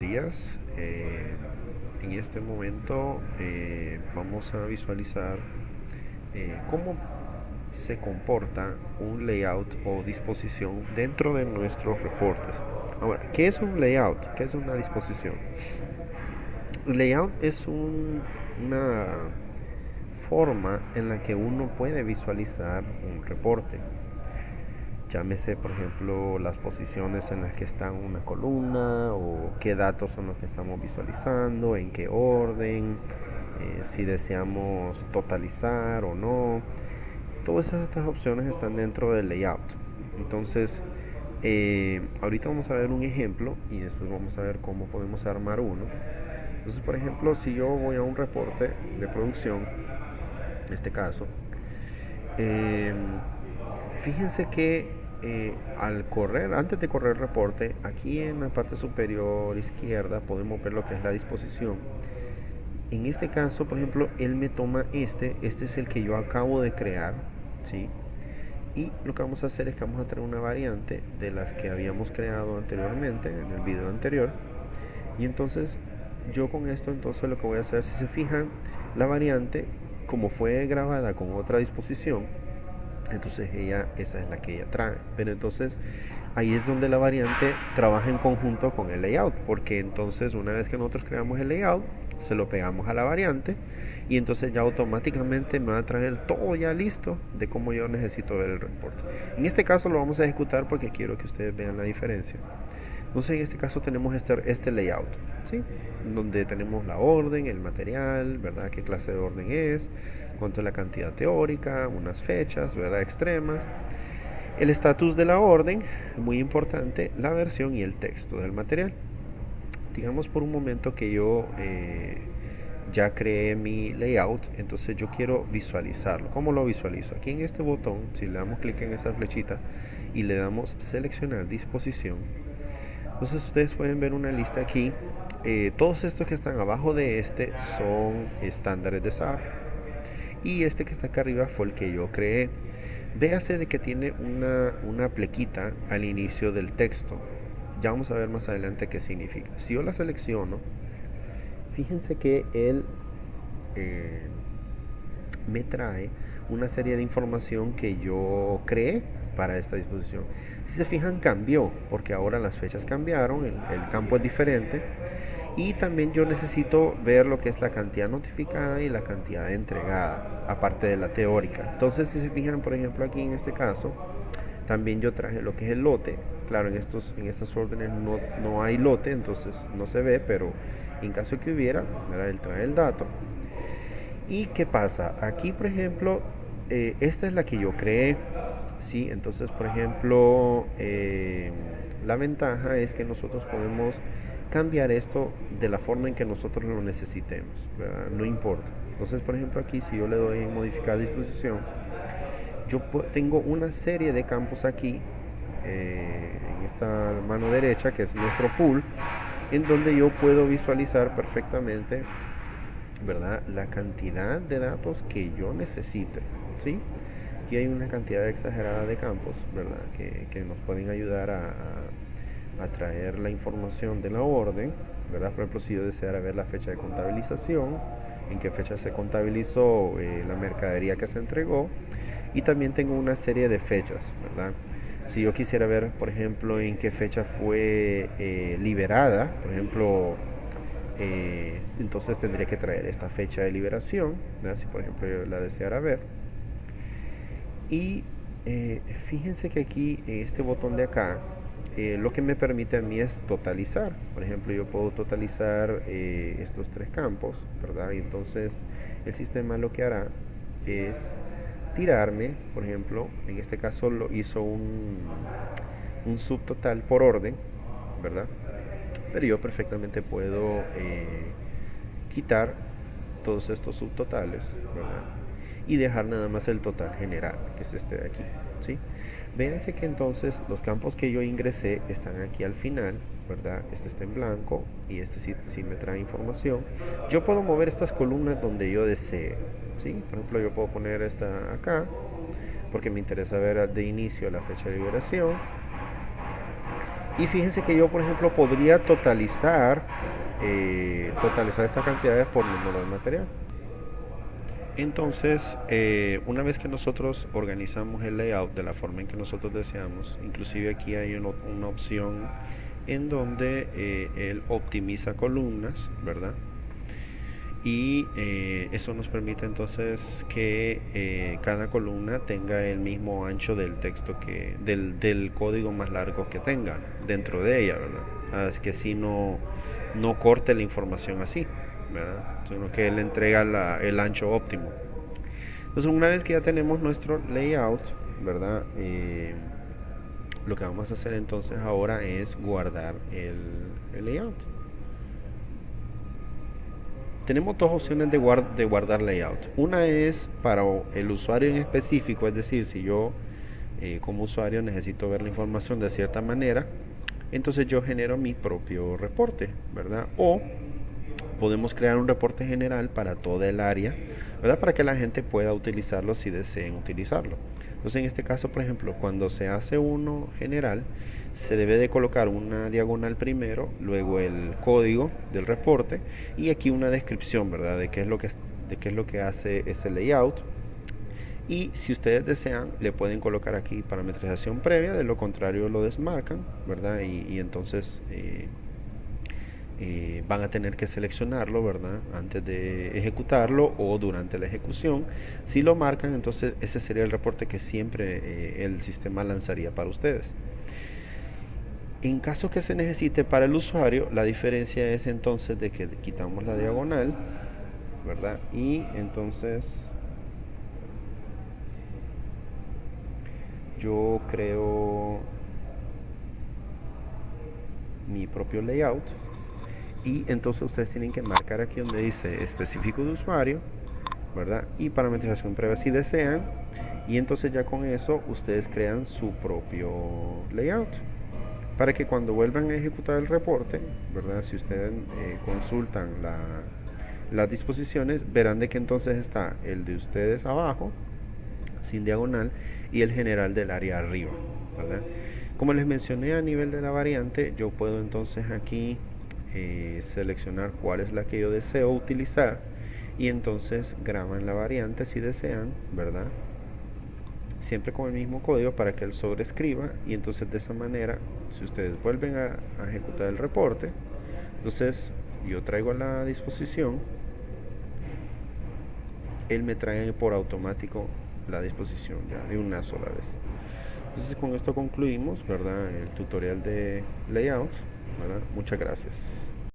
días. En este momento vamos a visualizar cómo se comporta un layout o disposición dentro de nuestros reportes. Ahora, ¿qué es un layout? ¿Qué es una disposición? Un layout es una forma en la que uno puede visualizar un reporte. Llámese, por ejemplo, las posiciones en las que está una columna o qué datos son los que estamos visualizando, en qué orden, si deseamos totalizar o no. Todas estas opciones están dentro del layout. Entonces, ahorita vamos a ver un ejemplo y después vamos a ver cómo podemos armar uno. Entonces, por ejemplo, si yo voy a un reporte de producción, en este caso, eh, fíjense que al correr, antes de correr el reporte, aquí en la parte superior izquierda podemos ver lo que es la disposición. En este caso, por ejemplo, él me toma este es el que yo acabo de crear, ¿sí? Y lo que vamos a hacer es que vamos a traer una variante de las que habíamos creado anteriormente, en el video anterior. Y entonces, yo con esto, entonces lo que voy a hacer, si se fijan, la variante, como fue grabada con otra disposición, entonces esa es la que ella trae. Pero entonces ahí es donde la variante trabaja en conjunto con el layout, porque entonces una vez que nosotros creamos el layout, se lo pegamos a la variante y entonces ya automáticamente me va a traer todo ya listo de cómo yo necesito ver el reporte. En este caso lo vamos a ejecutar porque quiero que ustedes vean la diferencia. Entonces en este caso tenemos este layout, ¿sí? Donde tenemos la orden, el material, ¿verdad? Qué clase de orden es, cuánto es la cantidad teórica, unas fechas, ¿verdad? Extremas. El estatus de la orden, muy importante, la versión y el texto del material. Digamos por un momento que yo ya creé mi layout, entonces yo quiero visualizarlo. ¿Cómo lo visualizo? Aquí en este botón, si le damos clic en esa flechita y le damos seleccionar disposición, entonces ustedes pueden ver una lista aquí. Todos estos que están abajo de este son estándares de SAP. Y este que está acá arriba fue el que yo creé. Véase de que tiene una plequita al inicio del texto. Ya vamos a ver más adelante qué significa. Si yo la selecciono, fíjense que él eh, me trae una serie de información que yo creé para esta disposición. Si se fijan, cambió, porque ahora las fechas cambiaron, el campo es diferente. Y también yo necesito ver lo que es la cantidad notificada y la cantidad entregada, aparte de la teórica. Entonces, si se fijan, por ejemplo, aquí en este caso, también yo traje lo que es el lote. Claro, en estas órdenes no hay lote, entonces no se ve, pero en caso que hubiera, ¿verdad? Él trae el dato. ¿Y qué pasa? Aquí, por ejemplo, esta es la que yo creé, ¿sí? Entonces, por ejemplo, la ventaja es que nosotros podemos cambiar esto de la forma en que nosotros lo necesitemos, ¿verdad? No importa. Entonces, por ejemplo, aquí si yo le doy en modificar disposición, yo tengo una serie de campos aquí, en esta mano derecha, que es nuestro pool, en donde yo puedo visualizar perfectamente, ¿verdad? La cantidad de datos que yo necesite, ¿sí? Aquí hay una cantidad exagerada de campos, ¿verdad? Que nos pueden ayudar a traer la información de la orden, ¿verdad? Por ejemplo, si yo deseara ver la fecha de contabilización, en qué fecha se contabilizó la mercadería que se entregó, y también tengo una serie de fechas, ¿verdad? Si yo quisiera ver, por ejemplo, en qué fecha fue liberada, por ejemplo, entonces tendría que traer esta fecha de liberación, ¿verdad? Si por ejemplo yo la deseara ver. Y fíjense que aquí, este botón de acá, lo que me permite a mí es totalizar. Por ejemplo, yo puedo totalizar estos tres campos, ¿verdad? Y entonces el sistema lo que hará es tirarme, por ejemplo, en este caso lo hizo un subtotal por orden, ¿verdad? Pero yo perfectamente puedo quitar todos estos subtotales, ¿verdad? Y dejar nada más el total general, que es este de aquí, ¿sí? Véanse que entonces los campos que yo ingresé están aquí al final, ¿verdad? Este está en blanco y este sí me trae información. Yo puedo mover estas columnas donde yo desee, ¿sí? Por ejemplo, yo puedo poner esta acá, porque me interesa ver de inicio la fecha de liberación. Y fíjense que yo, por ejemplo, podría totalizar estas cantidades por número de material. Entonces, una vez que nosotros organizamos el layout de la forma en que nosotros deseamos, inclusive aquí hay una opción en donde él optimiza columnas, ¿verdad? Y eso nos permite entonces que cada columna tenga el mismo ancho del texto del código más largo que tenga dentro de ella, ¿verdad? Es que si no corte la información así, ¿verdad? Sino que él entrega el ancho óptimo. Entonces, una vez que ya tenemos nuestro layout, ¿verdad? Lo que vamos a hacer entonces ahora es guardar el layout. Tenemos dos opciones de guardar layout. Una es para el usuario en específico, es decir, si yo como usuario necesito ver la información de cierta manera, entonces yo genero mi propio reporte, ¿verdad? O podemos crear un reporte general para toda el área, ¿verdad? Para que la gente pueda utilizarlo si deseen utilizarlo. Entonces, en este caso, por ejemplo, cuando se hace uno general, se debe de colocar una diagonal primero, luego el código del reporte y aquí una descripción, ¿verdad? De qué es lo que hace ese layout. Y si ustedes desean, le pueden colocar aquí parametrización previa, de lo contrario lo desmarcan, ¿verdad? Y entonces van a tener que seleccionarlo, ¿verdad? Antes de ejecutarlo o durante la ejecución. Si lo marcan, entonces ese sería el reporte que siempre el sistema lanzaría para ustedes. En caso que se necesite para el usuario, la diferencia es entonces de que quitamos la diagonal, ¿verdad? Y entonces yo creo mi propio layout y entonces ustedes tienen que marcar aquí donde dice específico de usuario, ¿verdad? Y parametrización previa si desean. Y entonces ya con eso ustedes crean su propio layout. Para que cuando vuelvan a ejecutar el reporte, ¿verdad? Si ustedes consultan las disposiciones, verán de que entonces está el de ustedes abajo, sin diagonal, y el general del área arriba, ¿verdad? Como les mencioné a nivel de la variante, yo puedo entonces aquí seleccionar cuál es la que yo deseo utilizar y entonces graban la variante si desean, ¿verdad? Siempre con el mismo código para que él sobrescriba y entonces de esa manera, si ustedes vuelven a ejecutar el reporte, entonces yo traigo a la disposición, él me trae por automático la disposición ya de una sola vez. Entonces con esto concluimos, ¿verdad? El tutorial de layout, ¿verdad? Muchas gracias.